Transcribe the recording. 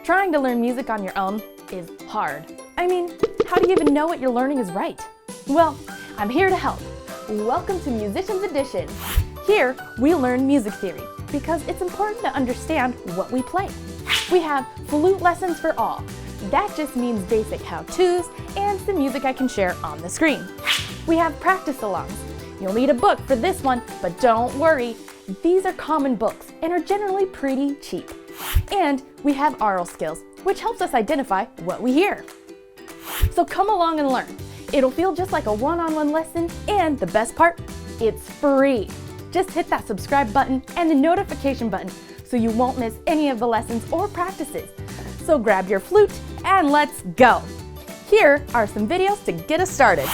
Trying to learn music on your own is hard. I mean, how do you even know what you're learning is right? Well, I'm here to help. Welcome to Musicians Edition. Here, we learn music theory because it's important to understand what we play. We have flute lessons for all. That just means basic how-tos and some music I can share on the screen. We have practice alongs. You'll need a book for this one, but don't worry. These are common books and are generally pretty cheap. And we have aural skills, which helps us identify what we hear. So come along and learn. It'll feel just like a one-on-one lesson, and the best part, it's free. Just hit that subscribe button and the notification button so you won't miss any of the lessons or practices. So grab your flute and let's go. Here are some videos to get us started.